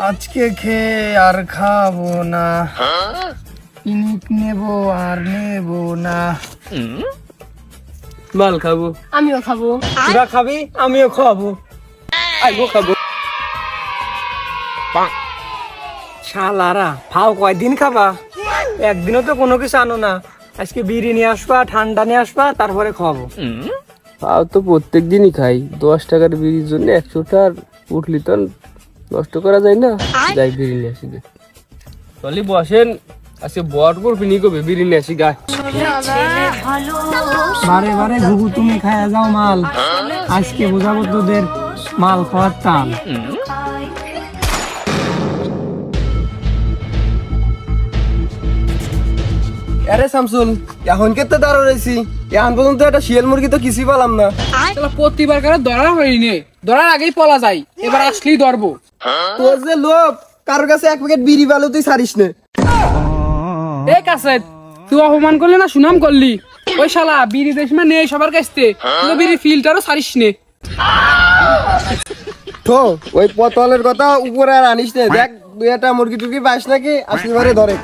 আজকে খেয়ে আর খাবো না, পিনিক নেবো আর নেবো না। মাল খাবো, আমিও খাবো। তোরা খাবি, আমিও খাবো। আইগো খাবো। শালারা ফাও কয়দিন খাবা? একদিনও তো কোনো কিছু আনো না। আজকে বিড়ি নিয়ে আসবা, ঠান্ডা নিয়ে আসবা, তারপরে খাবো। ফাও তো প্রত্যেক দিনই খাই। 10 টাকার বিড়ির জন্য 100টা উঠলি তো নষ্ট করা যায় না। যাই বিড়ি নিয়ে আসি। চলি বসেন, আজকে বট করবি নি কবে বিড়ি নিয়ে আসি গায়ে। বারে বারে ঘুঘু তুমি খায়া যাও মাল, আজকে বোঝাবো তোদের মাল খাওয়ার টান। আরে শামসুল, এখন কে তো দাঁড়ো রয়েছি, এখন পর্যন্ত একটা শিয়াল মুরগি তো কিছুই পেলাম না। প্রতিবার করে ধরা হয়নি, ধরার আগেই পলা যায়, এবার আসলেই ধরবো। তোর যে লোভ, কারোর কাছে 1 প্যাকেট বিড়ি পেলো তুই ছাড়িস না। এই কাছে তুই অপমান করলি না সুনাম করলি? ওই শালা বিড়ি দেশ মানে নেই সবার কাছে, তুই বিড়ি ফিল্টারও ছাড়িস নে। তো ওই পটলের কথা উপরে আর আনিস না। দেখ 2টা মুরগি টুরগি পাস নাকি, আসলে ঘরে ধরে।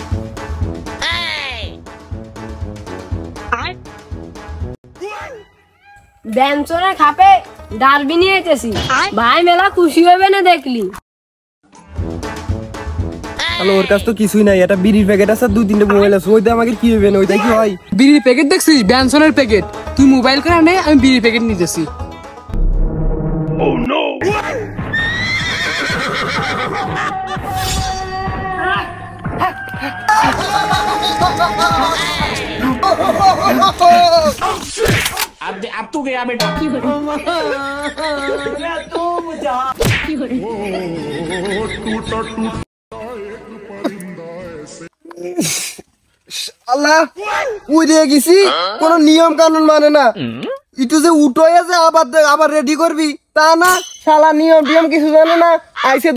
ব্যঞ্জনে খাপে ডারবি নিয়ে এসেছি, ভাই মেলা খুশি হবে না দেখলি। তাহলে ওর কাছে তো কিছুই নাই, একটা বিড়ির প্যাকেট আছে, 2-3টে মোবাইল আছে, ওইটা আমাকে কি হবে না? ওইটা কি হয়? বিড়ির প্যাকেট দেখছিস? ব্যঞ্জনের প্যাকেট। তুই মোবাইল করে নে, আমি বিড়ির প্যাকেট নিতেছি। अब तू गया बेटा। আল্লাহ উড়ে গেছি, কোন নিয়ম কানুন মানে না। একটু যে উঠোয় যে আবার রেডি করবি তা না, শালা নিয়ম টিয়ম কিছু জানে না, আইসে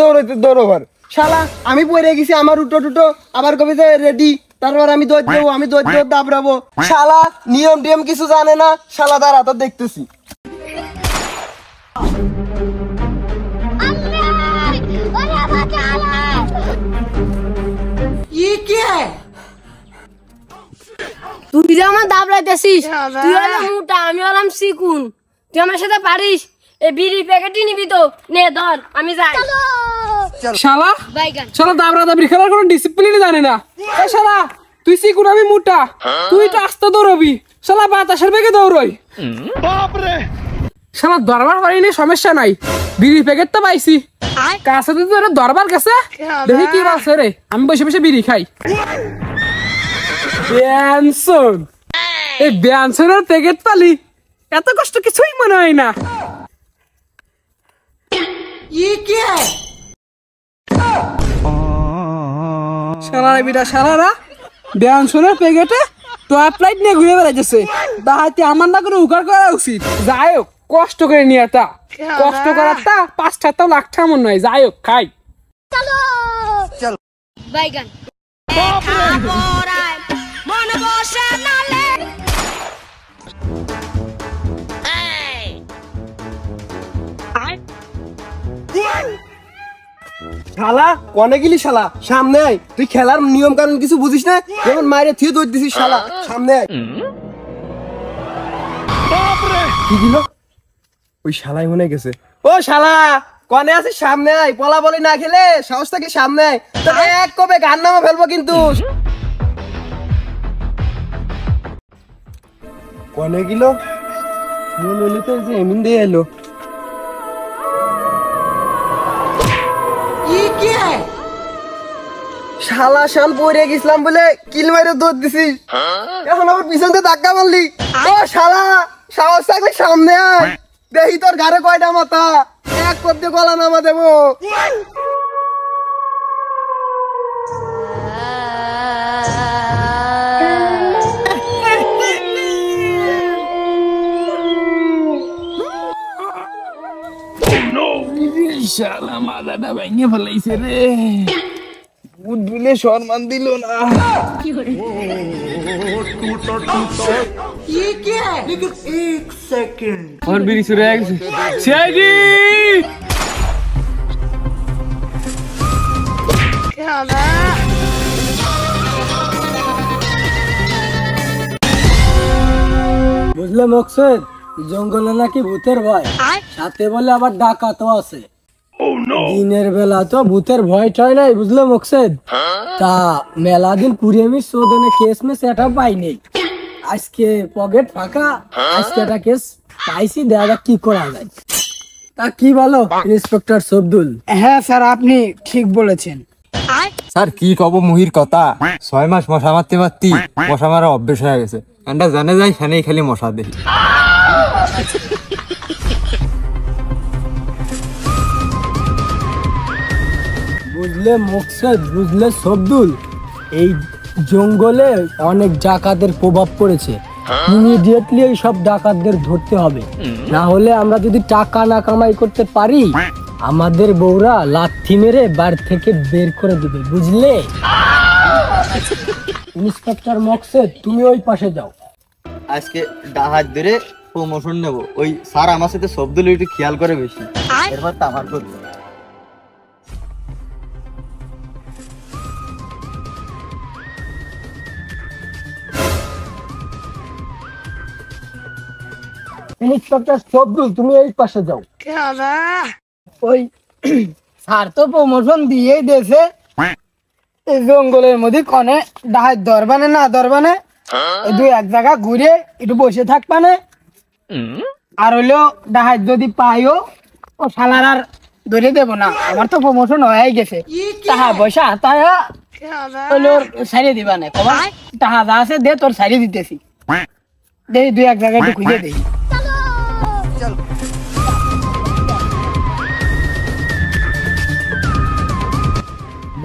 দৌড়বার। শালা আমি পড়ে গেছি, আমার উঠো টুটো আবার কবি যে রেডি, তারপর আমি দৌড় দেবো, আমি দৌড় দেবো দাবড়াবো। শালা নিয়ম টিয়ম কিছু জানে না, শালা দাঁড়া তো দেখতেছি। তুই যে আমার দাবড়াইতেছিস, তুই হলো মোটা, আমি হলাম চিকুন। তুই আমার সাথে পারিস? এই বিড়ি প্যাকেটই নিবি তো? নে ধর, আমি যাই। শালা শালা দাবরা দাবরি খেলার কোনো ডিসিপ্লিনই জানে না। এই শালা তুই চিকুন, আমি মোটা, তুই তো আস্তে দৌড়বি। শালা বাতাসের বেগে দৌড়ই। শালা দরবার পারিনি, সমস্যা নাই, বিড়ি প্যাকেট তো পাইছি। কাছে তো তোর দরবার গেছে, দেখি কি বলছে রে। আমি বসে বসে বিড়ি খাই। ব্যঞ্জন, এই ব্যঞ্জনের প্যাকেট পালি, এত কষ্ট কিছুই মনে হয় না। শালারা বিটা শালারা ব্যঞ্জনের প্যাকেটে টপ লাইট নিয়ে ঘুরে বেড়াইতেছে। দাহাতে আমার না করে উগার করা উচিত। যাই হোক, কষ্ট করে নিয়ে তা কষ্ট করার তা 5-7 লাখ টাকা মনে হয়। যাই হোক, খাই। বাইগান শালা কনে গেলি? শালা সামনে আয়, তুই খেলার নিয়ম কানুন কিছু বুঝিস না, যেমন মায়ের থিয়ে দৌড় দিছিস। শালা সামনে আয়। কি দিল? ওই শালাই মনে গেছে। ও শালা কনে আছিস? সামনে আয়, বলা বলি না খেলে সাহস থাকে, সামনে আয়। তোকে এক কবে গান নামা ফেলবো কিন্তু। কনে গেল? মনে হলো তো যে এমন দিয়ে এলো। শালা শান পড়ে গেছিলাম বলে কিল মারে দৌড় দিছিস, এখন আবার পিছন দিয়ে ধাক্কা মারলি। ও শালা সাহস থাকলে সামনে আয়, দেখি তোর ঘরে কয়টা মাথা, এক করতে গলা নামা দেবো। শালা মাথাটা ভেঙে ফেলাইছে রে, ভূত বলে সম্মান দিল না। আমার বিড়ি চুরে গেছে। সিআইডি বুঝলে মকসুদ, জঙ্গলে নাকি ভূতের ভয়, সাথে বলে আবার ডাকাতও আছে। দিনের বেলা তো ভূতের ভয় টয় নাই, বুঝলে মকসুদ। তা মেলা দিন পুরিয়ে মিস চোদনে কেস মেস এটা পাই নেই, আজকে পকেট ফাঁকা, আজকে একটা কেস পাইছি, দেখা যাক কি করা যায়। তা কি বলো ইন্সপেক্টর শব্দুল? হ্যাঁ স্যার, আপনি ঠিক বলেছেন। স্যার কি কব মুহির কথা, 6 মাস মশা মারতে মারতি মশা মারা অভ্যেস হয়ে গেছে। এন্ডা জানে যাই সেনেই খালি মশা দেখি। বুঝলে মকসুদ, বুঝলে শব্দুল, এই জঙ্গলে অনেক ডাকাতের প্রভাব পড়েছে। ইমিডিয়েটলি এই সব ডাকাতদের ধরতে হবে, না হলে আমরা যদি টাকা না কামাই করতে পারি, আমাদের বউরা লাথি মেরে বাড়ি থেকে বের করে দিবে, বুঝলে? ইন্সপেক্টর মকসুদ, তুমি ওই পাশে যাও। আজকে ডাহাত ধরে প্রমোশন নেব, ওই স্যার আমার সাথে শব্দ একটু খেয়াল করে বেশি, এরপর তো আমার করবো। ইন্সপেক্টর শব্দুল, তুমি এই পাশে যাও। ওই স্যার তো প্রমোশন দিয়েই দিয়েছে, এই জঙ্গলের মধ্যে কনে ডাহাত ধরবানে না ধরবানে, দুই এক জায়গা ঘুরে একটু বসে থাকবানে, আর হইলো ডাহাত যদি পাইও ও শালার আর ধরে দেবো না, আমার তো প্রমোশন হয়ে গেছে। টাকা পয়সা হাতায়া হইলো সারিয়ে দিবা না, কবার টাকা যা আছে দে, তোর সারিয়ে দিতেছি, দেখি দুই এক জায়গায় একটু খুঁজে দেখি।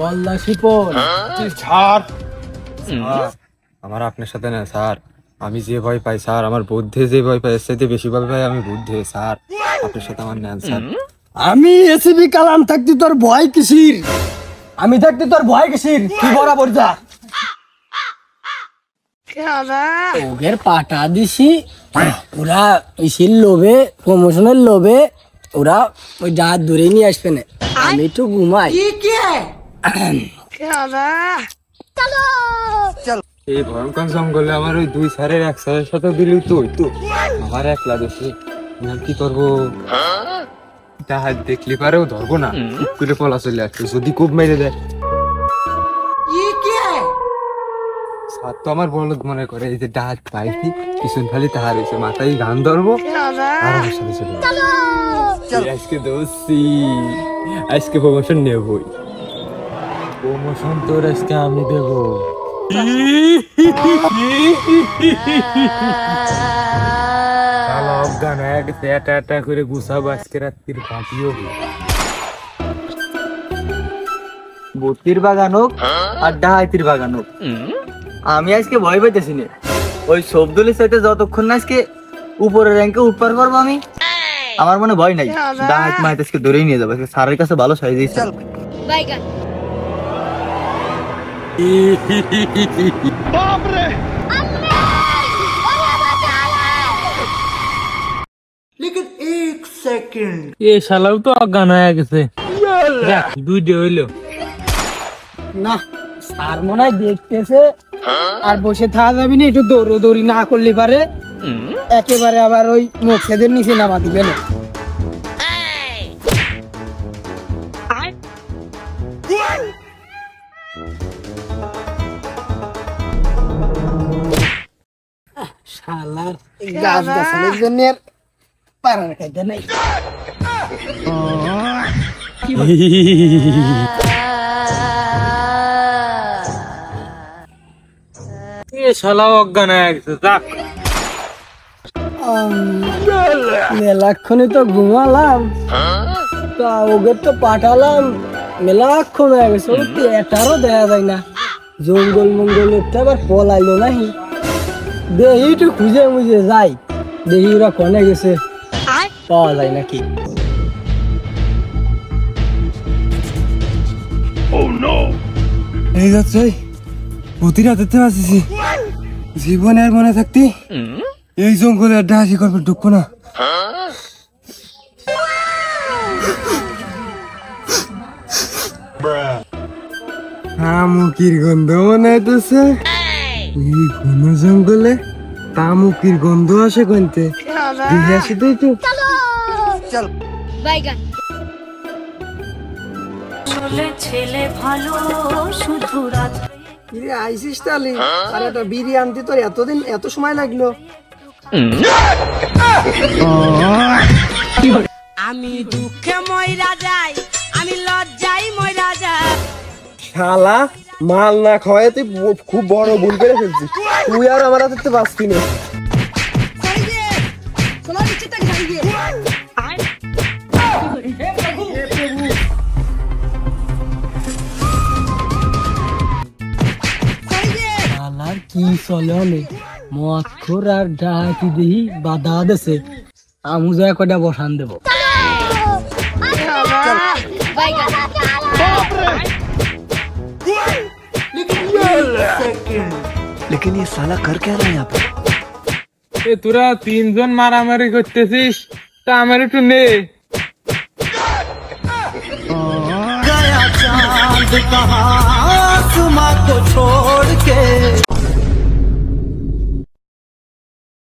বললা শিপন, স্যার আমার আপনার সাথে না স্যার, আমি যে ভয় পাই স্যার, আমার বুদ্ধে যে ভয় পাই এর চাইতে বেশি ভয় পাই আমি বুদ্ধে। স্যার আপনার সাথে আমার নেন স্যার। আমি এসিবি কালাম থাকতি তোর ভয় কিসির, আমি থাকতি তোর ভয় কিসির, তুই বরাবর যা। ওগের পাটা দিছি, ওরা ইসির লোভে, প্রমোশনের লোভে ওরা ওই ডাহাত ধরে নিয়ে আসবে না, আমি একটু ঘুমাই। এই ভয়ঙ্কর জঙ্গলে আমার ওই 2 স্যারের 1 স্যারের সাথে দিলি তো হইতো, আমার একলা দেশে কি করবো? ডাহাত দেখলি পারেও ধরবো না, চুপ করে পলা চলে আসছে, যদি খুব মেরে দেয়। স্যার তো আমার বলদ মনে করে, এই যে ডাহাত পাইছি পিছন খালি তাহার হয়েছে, মাথায় গান ধরবো আর আমার সাথে চলে যাবো। আজকে দোষী, আজকে প্রমোশন নেবই, প্রমোশন তোর আজকে আমি দেবো। অজ্ঞান হয়ে গেছে, এটা করে গুছাবো আজকে রাত্রির পার্টিও। বতির বাগান হোক আর ডাহাতির বাগান হোক, আমি আজকে ভয় পাইতেছি না। ওই শব্দুলের সাথে যতক্ষণ না আজকে উপরের র্যাঙ্কে উঠপার করবো আমি, আমার মনে ভয় নাই। ডাহাত মাহাত আজকে ধরেই নিয়ে যাবো, স্যারের কাছে ভালো সাইজ দিয়েছে। বাইগান এ শালাও তো অজ্ঞান হয়ে গেছে, দুইটা হইলো না, স্যার মনে হয় দেখতেছে, আর বসে থাকা যাবি না, একটু দৌড়ি না করলে পারে একেবারে আবার ওই মুখেদের নিচে নামা দিবে না। শালার গাছ গাছালির জন্য আর পারার খাইতে নাই। এ শালাও অজ্ঞান হয়ে গেছে, যাক মেলাক্ষণে তো ঘুমালাম, তা ওদের তো পাঠালাম, মেলাক্ষণ হয়ে গেছে, এটারও দেখা যায় না। জঙ্গল মঙ্গলের তো আবার পলাইলো নাহি, দেখি একটু খুঁজে মুজে যাই, দেখি ওরা কনে গেছে, পাওয়া যায় নাকি। এই যাচ্ছে প্রতি রাতে আসিছি জীবনে আর মনে থাকতি এই জঙ্গলে আড্ডা হাসি করবে ঢুকবো না। তামুকির গন্ধ মনে হইতেছে এই ঘন জঙ্গলে তামুকির গন্ধ আসে কইতে দেখে আসি তো একটু। চল বাইগান ছেলে ভালো শুধু রাত আইসিস তালি আর একটা বিড়ি আনতে তোর এতদিন এত সময় লাগলো। আমি দুঃখে ময়রা যাই, আমি লজ্জাই ময়রা যাই। শালা মাল না খাওয়ায় তুই খুব বড় ভুল করে ফেলছিস। তুই আর আমার হাতে বাঁচতি না। কি চলে অনেক মদ খোর আর ডাহাতি দেহি বাধা দেছে আমু যায় কটা বসান দেবো। लेकिन ये साला कर क्या रहा है यहाँ पे? তোরা তিনজন মারামারি করতেছিস তা আমার একটু নে। गया चांद कहाँ आसमां को छोड़ के